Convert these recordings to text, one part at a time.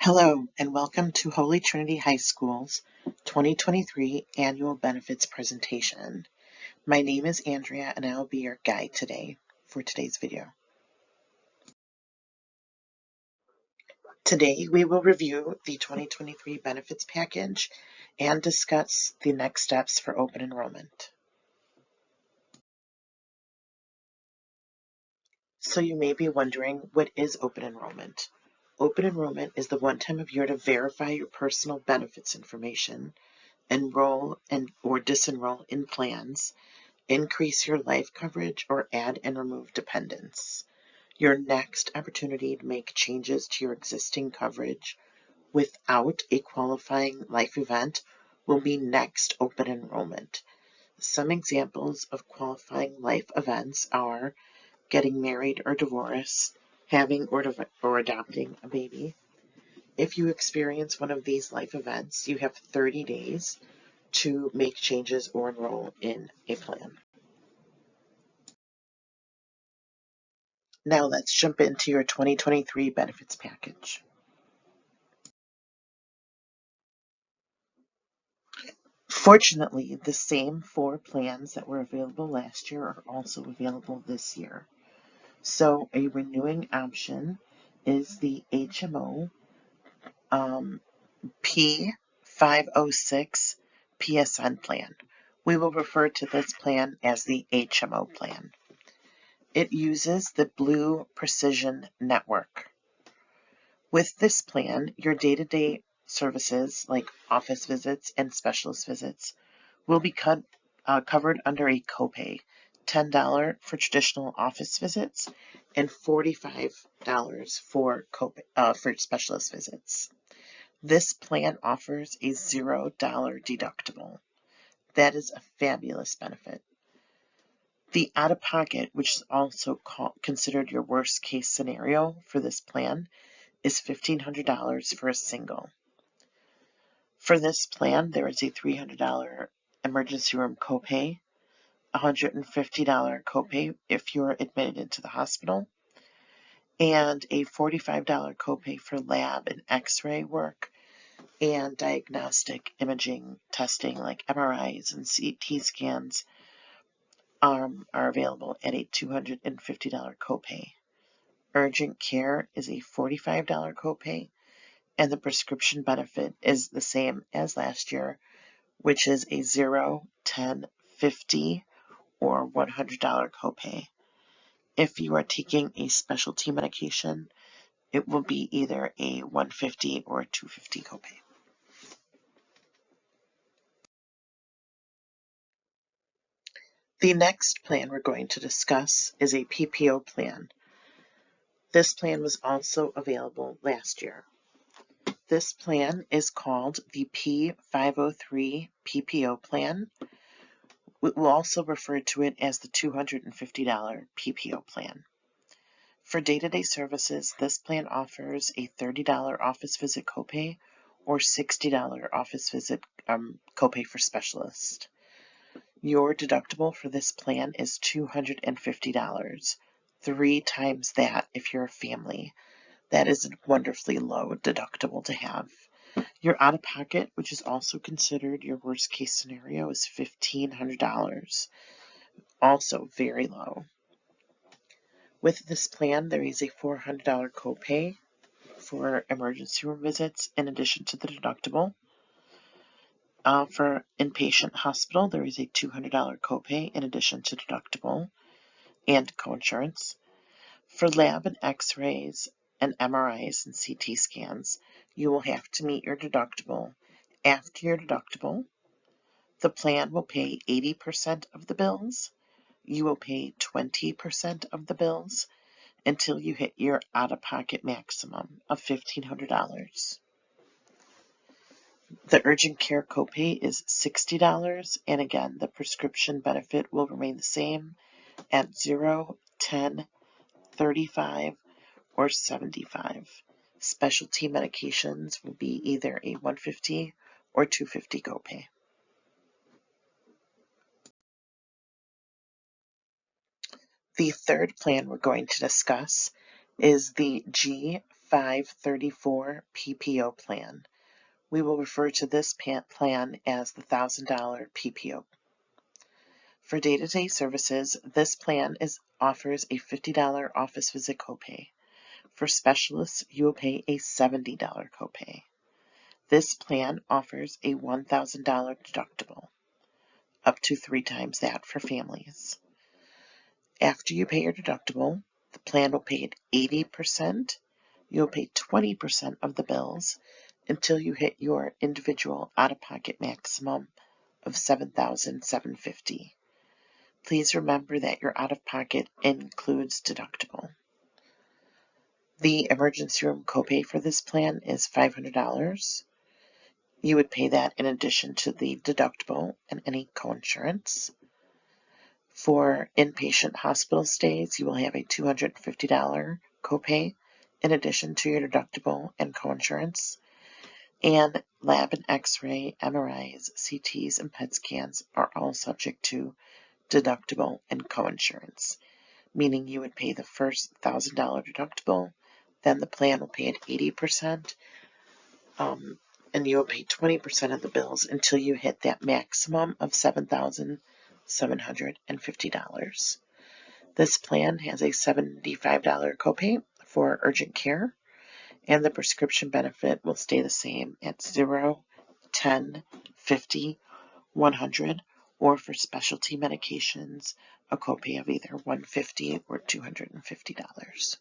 Hello, and welcome to Holy Trinity High School's 2023 Annual Benefits Presentation. My name is Andrea, and I will be your guide today for today's video. Today, we will review the 2023 Benefits Package and discuss the next steps for open enrollment. So you may be wondering, what is open enrollment? Open enrollment is the one time of year to verify your personal benefits information, enroll or disenroll in plans, increase your life coverage, or add and remove dependents. Your next opportunity to make changes to your existing coverage without a qualifying life event will be next open enrollment. Some examples of qualifying life events are getting married or divorced, having or adopting a baby. If you experience one of these life events, you have 30 days to make changes or enroll in a plan. Now let's jump into your 2023 benefits package. Fortunately, the same 4 plans that were available last year are also available this year. So a renewing option is the HMO P506 PSN plan. We will refer to this plan as the HMO plan. It uses the Blue Precision Network. With this plan, your day-to-day services like office visits and specialist visits will be covered under a copay, $10 for traditional office visits and $45 for specialist visits. This plan offers a $0 deductible. That is a fabulous benefit. The out-of-pocket, which is also considered your worst case scenario for this plan, is $1,500 for a single. For this plan, there is a $300 emergency room copay, $150 copay if you're admitted into the hospital, and a $45 copay for lab and x-ray work and diagnostic imaging testing like MRIs and CT scans are available at a $250 copay. Urgent care is a $45 copay, and the prescription benefit is the same as last year, which is a $0, $10, $50, or $100 copay. If you are taking a specialty medication, it will be either a $150 or a $250 copay. The next plan we're going to discuss is a PPO plan. This plan was also available last year. This plan is called the P503 PPO plan. We will also refer to it as the $250 PPO plan. For day-to-day services, this plan offers a $30 office visit copay or $60 office visit copay for specialist. Your deductible for this plan is $250, 3 times that if you're a family. That is a wonderfully low deductible to have. Your out-of-pocket, which is also considered your worst case scenario, is $1,500, also very low. With this plan, there is a $400 copay for emergency room visits in addition to the deductible. For inpatient hospital, there is a $200 copay in addition to deductible and coinsurance. For lab and x-rays and MRIs and CT scans, you will have to meet your deductible. After your deductible, the plan will pay 80% of the bills. You will pay 20% of the bills until you hit your out-of-pocket maximum of $1,500. The urgent care copay is $60, and again, the prescription benefit will remain the same at $0, $10, $35, or $75. Specialty medications will be either a $150 or $250 copay. The third plan we're going to discuss is the G503 534 PPO plan. We will refer to this plan as the $1,000 PPO. For day-to-day services, this plan offers a $50 office visit copay. For specialists, you will pay a $70 copay. This plan offers a $1,000 deductible, up to 3 times that for families. After you pay your deductible, the plan will pay at 80%. You'll pay 20% of the bills until you hit your individual out-of-pocket maximum of $7,750. Please remember that your out-of-pocket includes deductible. The emergency room copay for this plan is $500. You would pay that in addition to the deductible and any coinsurance. For inpatient hospital stays, you will have a $250 copay in addition to your deductible and coinsurance. And lab and x-ray, MRIs, CTs, and PET scans are all subject to deductible and coinsurance, meaning you would pay the first $1,000 deductible, then the plan will pay at 80%, and you will pay 20% of the bills until you hit that maximum of $7,750. This plan has a $75 copay for urgent care, and the prescription benefit will stay the same at 0, 10, 50, 100, or for specialty medications, a copay of either $150 or $250.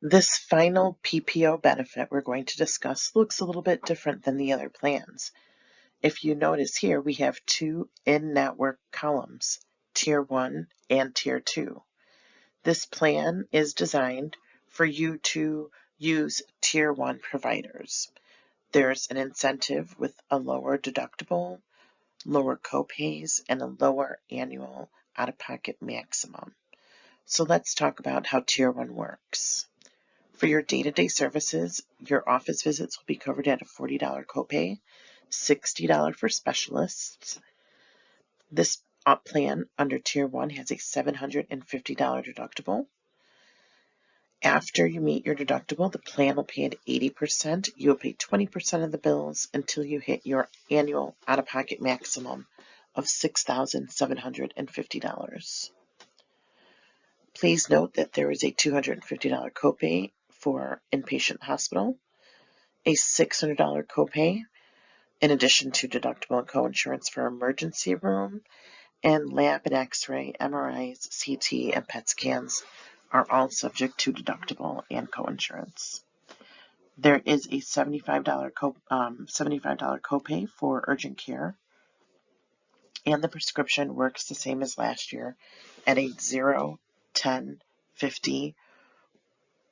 This final PPO benefit we're going to discuss looks a little bit different than the other plans. If you notice here, we have 2 in-network columns, Tier 1 and Tier 2. This plan is designed for you to use Tier 1 providers. There's an incentive with a lower deductible, lower copays, and a lower annual out-of-pocket maximum. So let's talk about how Tier 1 works. For your day-to-day services, your office visits will be covered at a $40 copay, $60 for specialists. This plan under Tier 1 has a $750 deductible. After you meet your deductible, the plan will pay at 80%. You'll pay 20% of the bills until you hit your annual out-of-pocket maximum of $6,750. Please note that there is a $250 copay for inpatient hospital, a $600 copay in addition to deductible and coinsurance for emergency room, and lab and x-ray, MRIs, CT, and PET scans are all subject to deductible and coinsurance. There is a $75 copay for urgent care, and the prescription works the same as last year at a 0, 10, 50,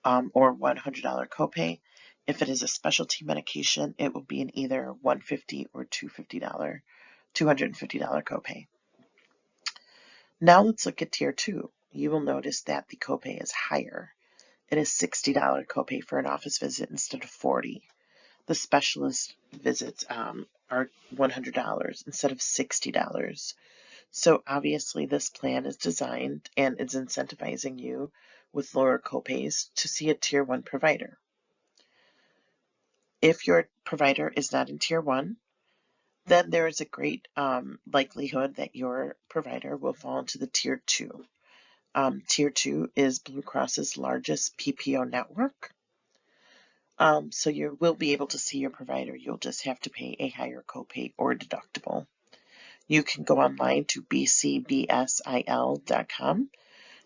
or $100 copay. If it is a specialty medication, it will be in either $150 or $250 copay. Now let's look at Tier 2. You will notice that the copay is higher. It is $60 copay for an office visit instead of $40. The specialist visits are $100 instead of $60. So obviously this plan is designed and is incentivizing you with lower copays to see a Tier 1 provider. If your provider is not in Tier 1, then there is a great likelihood that your provider will fall into the Tier 2. Tier 2 is Blue Cross's largest PPO network. So you will be able to see your provider. You'll just have to pay a higher copay or deductible. You can go online to bcbsil.com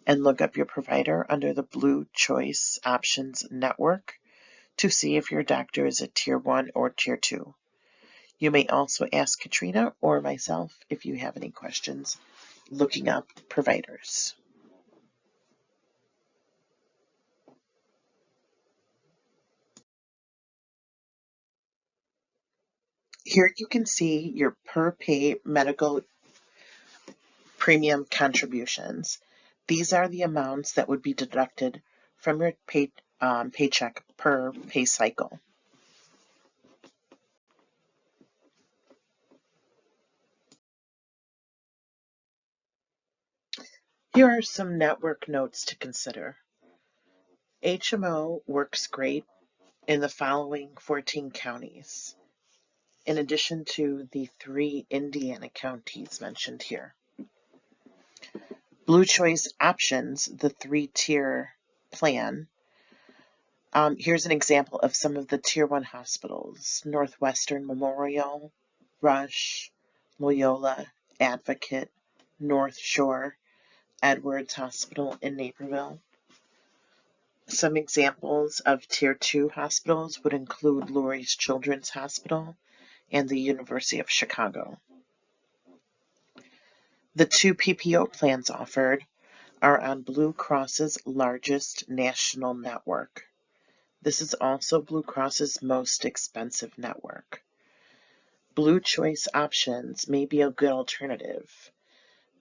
and look up your provider under the Blue Choice Options Network to see if your doctor is a Tier 1 or Tier 2. You may also ask Katrina or myself if you have any questions looking up providers. Here you can see your per pay medical premium contributions. These are the amounts that would be deducted from your paycheck per pay cycle. Here are some network notes to consider. HMO works great in the following 14 counties, in addition to the 3 Indiana counties mentioned here. Blue Choice Options, the 3-tier plan. Here's an example of some of the Tier 1 hospitals: Northwestern Memorial, Rush, Loyola, Advocate, North Shore, Edwards Hospital in Naperville. Some examples of Tier 2 hospitals would include Lurie's Children's Hospital and the University of Chicago. The 2 PPO plans offered are on Blue Cross's largest national network. This is also Blue Cross's most expensive network. Blue Choice Options may be a good alternative.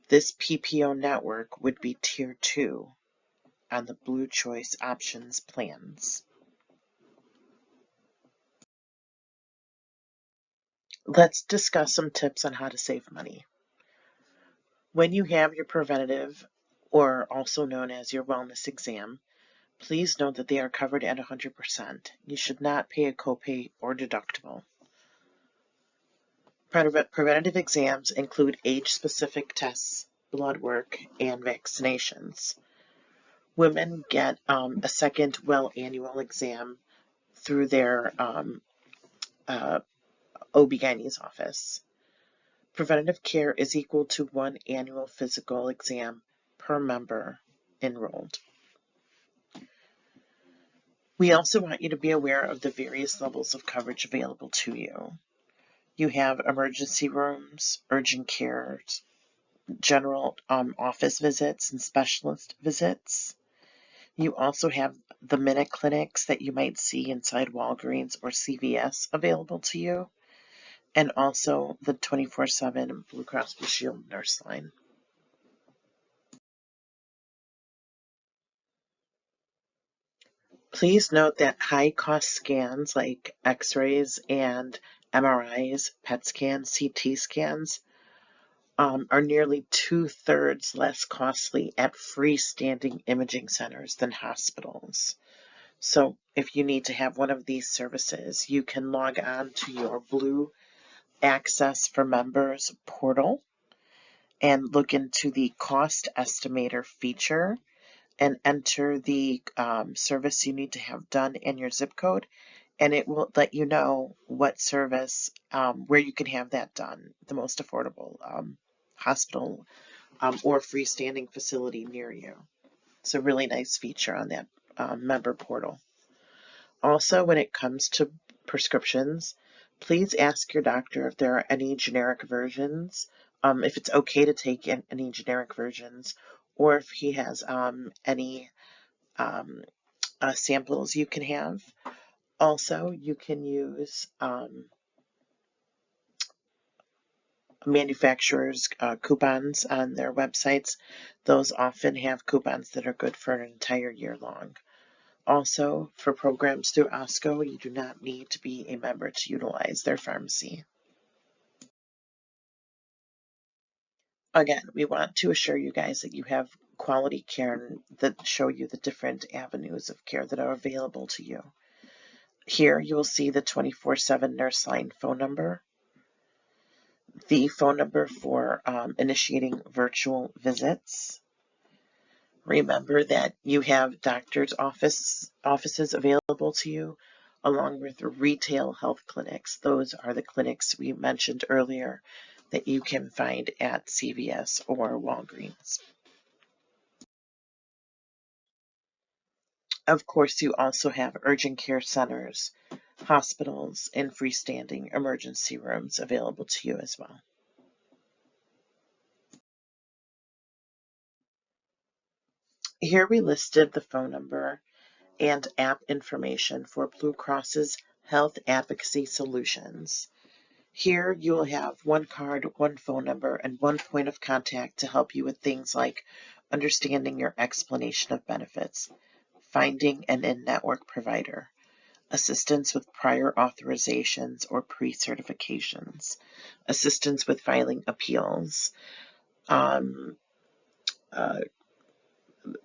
This PPO network would be Tier 2 on the Blue Choice Options plans. Let's discuss some tips on how to save money. When you have your preventative, or also known as your wellness exam, please note that they are covered at 100%. You should not pay a copay or deductible. Preventative exams include age-specific tests, blood work, and vaccinations. Women get a second annual exam through their OB/GYN's office. Preventative care is equal to 1 annual physical exam per member enrolled. We also want you to be aware of the various levels of coverage available to you. You have emergency rooms, urgent care, general office visits, and specialist visits. You also have the minute clinics that you might see inside Walgreens or CVS available to you, and also the 24/7 Blue Cross Blue Shield nurse line. Please note that high-cost scans like X-rays and MRIs, PET scans, CT scans are nearly 2/3 less costly at freestanding imaging centers than hospitals. So if you need to have one of these services, you can log on to your Blue Access for Members portal and look into the cost estimator feature and enter the service you need to have done in your zip code, and it will let you know what service, where you can have that done, the most affordable hospital or freestanding facility near you. It's a really nice feature on that member portal. Also, when it comes to prescriptions, please ask your doctor if there are any generic versions, if it's okay to take any generic versions, or if he has any samples you can have. Also, you can use manufacturers' coupons on their websites. Those often have coupons that are good for an entire year long. Also, for programs through OSCO, you do not need to be a member to utilize their pharmacy. Again, we want to assure you guys that you have quality care that show you the different avenues of care that are available to you. Here you will see the 24/7 nurse line phone number, the phone number for initiating virtual visits. Remember that you have doctors' offices available to you, along with retail health clinics. Those are the clinics we mentioned earlier that you can find at CVS or Walgreens. Of course, you also have urgent care centers, hospitals, and freestanding emergency rooms available to you as well. Here we listed the phone number and app information for Blue Cross's Health Advocacy Solutions. Here you will have one card, one phone number, and one point of contact to help you with things like understanding your explanation of benefits, finding an in-network provider, assistance with prior authorizations or pre-certifications, assistance with filing appeals,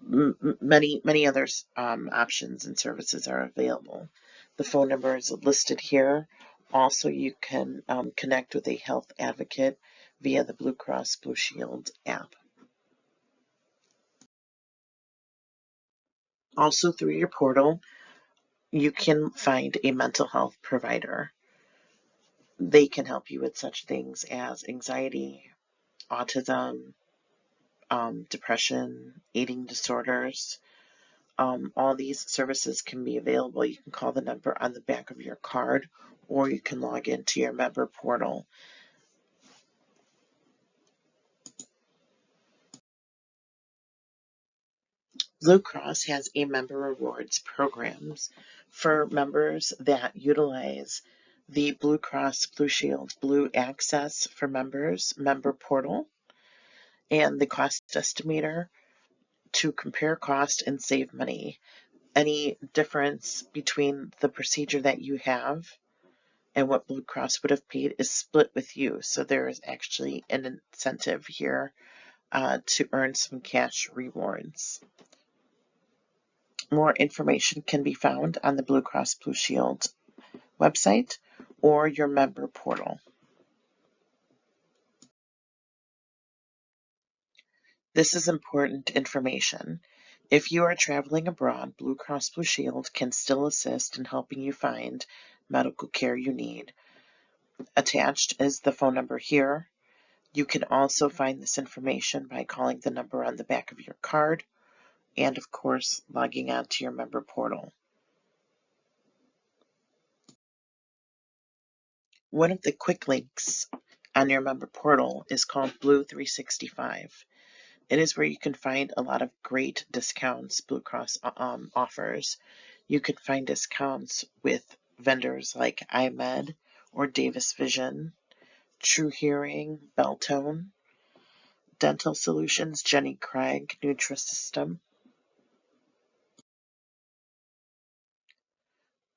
many other options and services are available. The phone number is listed here. Also, you can connect with a health advocate via the Blue Cross Blue Shield app. Also, through your portal, you can find a mental health provider. They can help you with such things as anxiety, autism, depression, eating disorders. All these services can be available. You can call the number on the back of your card, or you can log into your member portal. Blue Cross has a member rewards programs for members that utilize the Blue Cross Blue Shield Blue Access for Members member portal and the cost estimator to compare cost and save money. Any difference between the procedure that you have and what Blue Cross would have paid is split with you. So there is actually an incentive here to earn some cash rewards. More information can be found on the Blue Cross Blue Shield website or your member portal. This is important information. If you are traveling abroad, Blue Cross Blue Shield can still assist in helping you find medical care you need. Attached is the phone number here. You can also find this information by calling the number on the back of your card and, of course, logging on to your member portal. One of the quick links on your member portal is called Blue 365. It is where you can find a lot of great discounts Blue Cross offers. You can find discounts with vendors like iMed or Davis Vision, True Hearing, Beltone, Dental Solutions, Jenny Craig, Nutrisystem.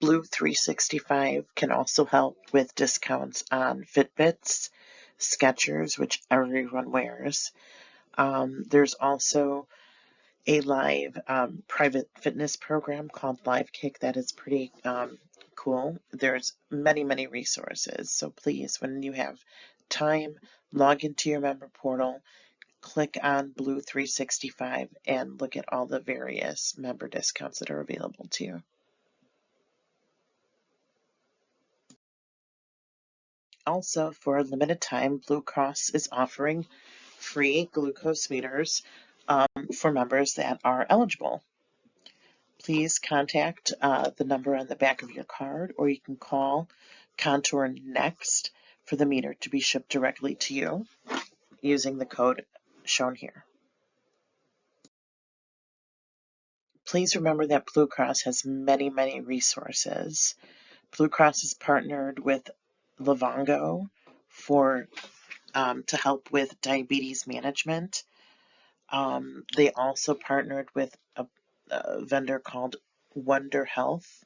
Blue 365 can also help with discounts on Fitbits, Skechers, which everyone wears. There's also a live private fitness program called Live Kick that is pretty cool. There's many resources. So please, when you have time, log into your member portal, click on Blue 365, and look at all the various member discounts that are available to you. Also, for a limited time, Blue Cross is offering free glucose meters for members that are eligible. Please contact the number on the back of your card, or you can call Contour Next for the meter to be shipped directly to you using the code shown here. Please remember that Blue Cross has many resources. Blue Cross is partnered with Livongo to help with diabetes management. They also partnered with a vendor called Wonder Health.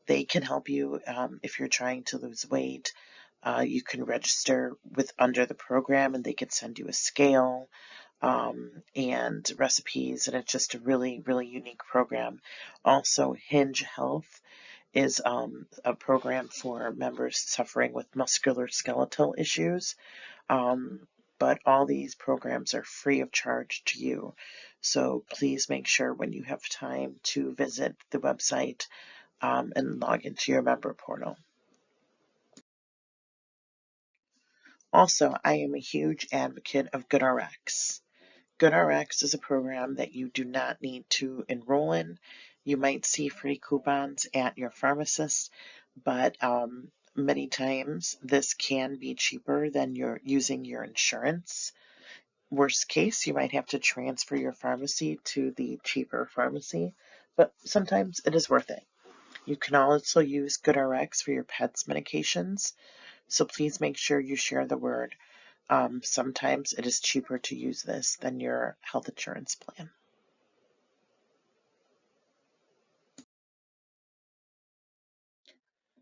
They can help you if you're trying to lose weight. You can register under the program, and they can send you a scale and recipes, and it's just a really unique program. Also, Hinge Health is a program for members suffering with musculoskeletal issues. But all these programs are free of charge to you. So please make sure when you have time to visit the website and log into your member portal. Also, I am a huge advocate of GoodRx. GoodRx is a program that you do not need to enroll in. You might see free coupons at your pharmacist, but many times this can be cheaper than you're using your insurance. Worst case, you might have to transfer your pharmacy to the cheaper pharmacy, but sometimes it is worth it. You can also use GoodRx for your pet's medications, so please make sure you share the word. Sometimes it is cheaper to use this than your health insurance plan.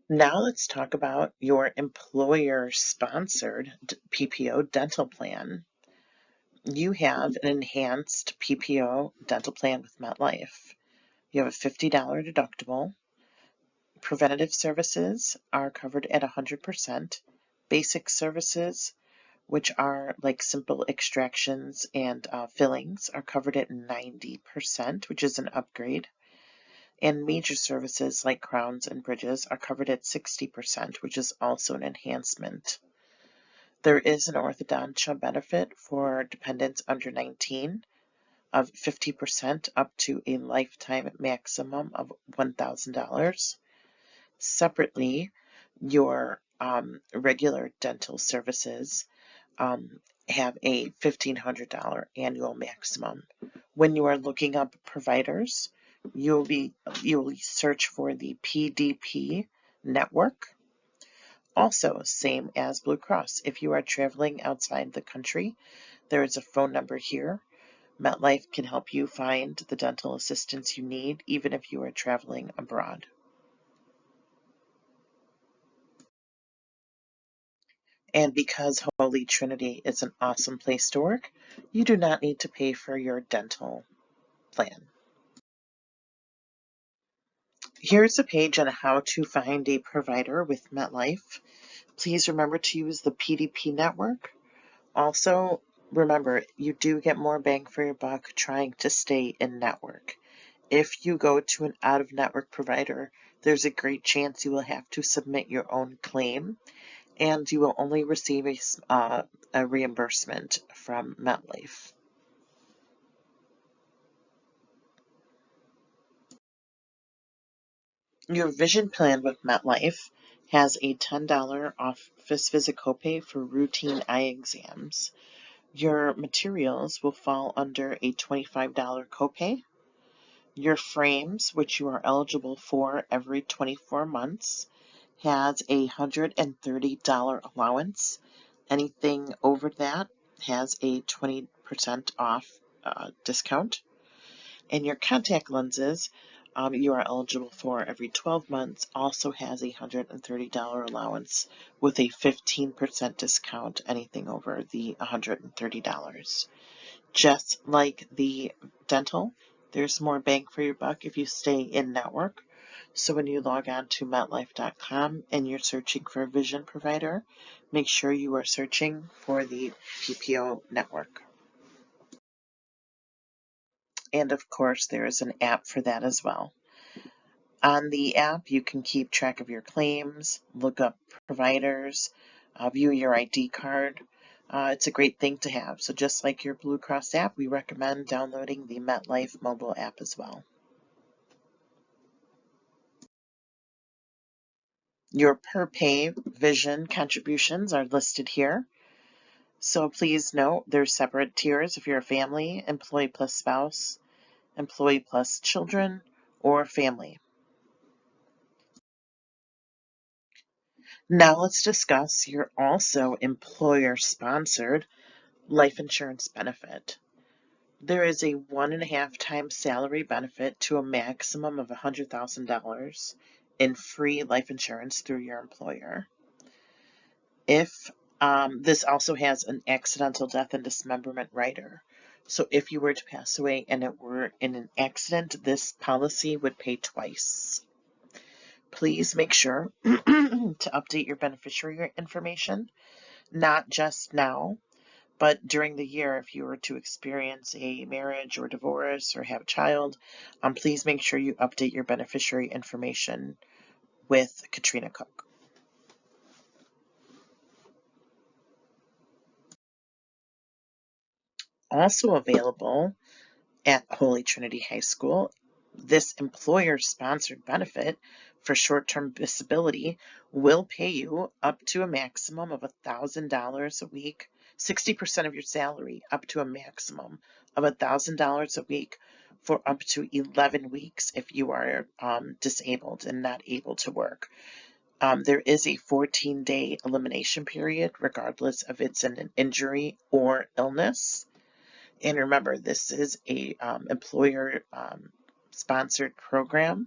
Now let's talk about your employer-sponsored PPO dental plan. you have an enhanced PPO dental plan with MetLife. You have a $50 deductible. Preventative services are covered at 100%. Basic services, which are like simple extractions and fillings, are covered at 90%, which is an upgrade. And major services like crowns and bridges are covered at 60%, which is also an enhancement. There is an orthodontia benefit for dependents under 19 of 50% up to a lifetime maximum of $1,000. Separately, your regular dental services have a $1,500 annual maximum. When you are looking up providers, you'll search for the PDP network. Also, same as Blue Cross. If you are traveling outside the country, there is a phone number here. MetLife can help you find the dental assistance you need, even if you are traveling abroad. And because Holy Trinity is an awesome place to work, you do not need to pay for your dental plan. Here's a page on how to find a provider with MetLife. Please remember to use the PDP network. Also, remember, you do get more bang for your buck trying to stay in network. If you go to an out-of-network provider, there's a great chance you will have to submit your own claim, and you will only receive a reimbursement from MetLife. Your vision plan with MetLife has a $10 office visit copay for routine eye exams. Your materials will fall under a $25 copay. Your frames, which you are eligible for every 24 months, has a $130 allowance. Anything over that has a 20% off discount. And your contact lenses, you are eligible for every 12 months, also has a $130 allowance with a 15% discount, anything over the $130. Just like the dental, there's more bang for your buck if you stay in network. So when you log on to MetLife.com and you're searching for a vision provider, make sure you are searching for the PPO network. And of course, there is an app for that as well. On the app, you can keep track of your claims, look up providers, view your ID card. It's a great thing to have. So just like your Blue Cross app, we recommend downloading the MetLife mobile app as well. Your per pay vision contributions are listed here. So please note there's separate tiers if you're a family, employee plus spouse, employee plus children, or family. Now let's discuss your also employer-sponsored life insurance benefit. There is a 1.5 times salary benefit to a maximum of $100,000 in free life insurance through your employer. If this also has an accidental death and dismemberment rider. So if you were to pass away and it were in an accident, this policy would pay twice. Please make sure to update your beneficiary information, not just now, but during the year. If you were to experience a marriage or divorce or have a child, please make sure you update your beneficiary information with Katrina Cook. Also available at Holy Trinity High School, this employer-sponsored benefit for short-term disability will pay you up to a maximum of $1,000 a week, 60% of your salary, up to a maximum of $1,000 a week for up to 11 weeks if you are disabled and not able to work. There is a 14-day elimination period regardless if it's an injury or illness. And remember, this is a employer sponsored program.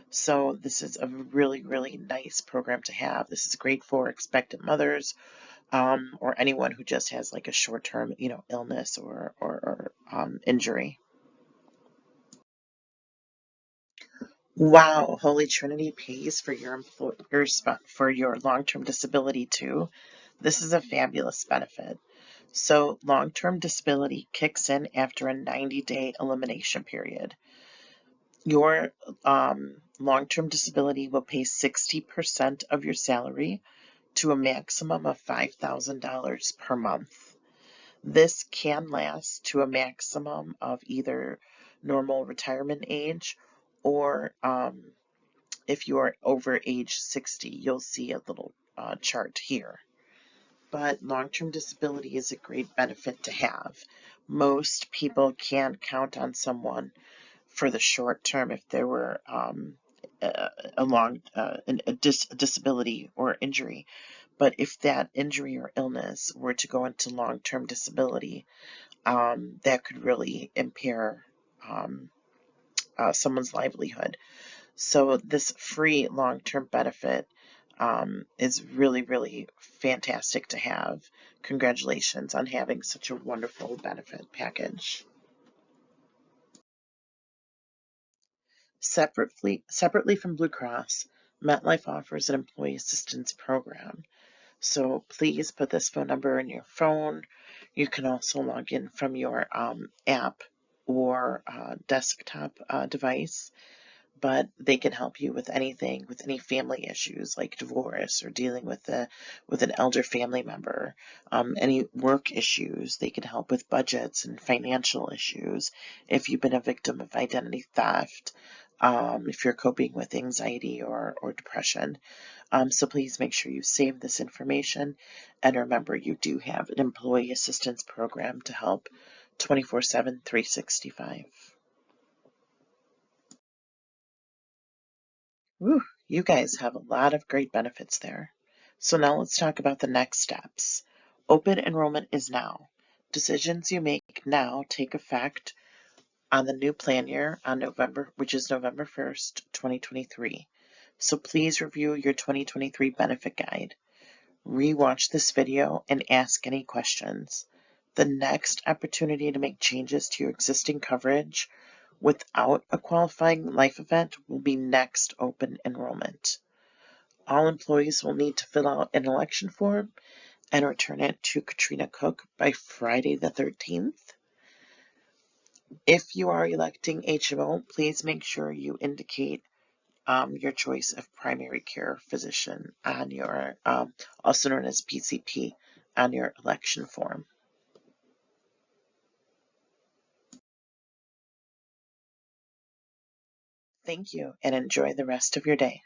So this is a really, really nice program to have. This is great for expectant mothers or anyone who just has like a short-term, illness or injury. Wow, Holy Trinity pays for your employers for your long-term disability too. This is a fabulous benefit. So long-term disability kicks in after a 90-day elimination period. Your long-term disability will pay 60% of your salary to a maximum of $5,000 per month. This can last to a maximum of either normal retirement age or if you are over age 60, you'll see a little chart here. But long-term disability is a great benefit to have. Most people can't count on someone for the short term if there were a disability or injury. But if that injury or illness were to go into long-term disability, that could really impair someone's livelihood. So this free long-term benefit is really, really fantastic to have. Congratulations on having such a wonderful benefit package. Separately from Blue Cross, MetLife offers an employee assistance program. So please put this phone number in your phone. You can also log in from your app or desktop device, but they can help you with anything, with any family issues like divorce or dealing with an elder family member, any work issues. They can help with budgets and financial issues. If you've been a victim of identity theft, if you're coping with anxiety or depression. So please make sure you save this information, and remember you do have an employee assistance program to help 24/7, 365. Woo, you guys have a lot of great benefits there. So now let's talk about the next steps. Open enrollment is now. Decisions you make now take effect on the new plan year on which is November 1st, 2023. So please review your 2023 benefit guide. Rewatch this video and ask any questions. The next opportunity to make changes to your existing coverage without a qualifying life event will be next open enrollment. All employees will need to fill out an election form and return it to Katrina Cook by Friday the 13th. If you are electing HMO, please make sure you indicate your choice of primary care physician on your, also known as PCP, on your election form. Thank you and enjoy the rest of your day.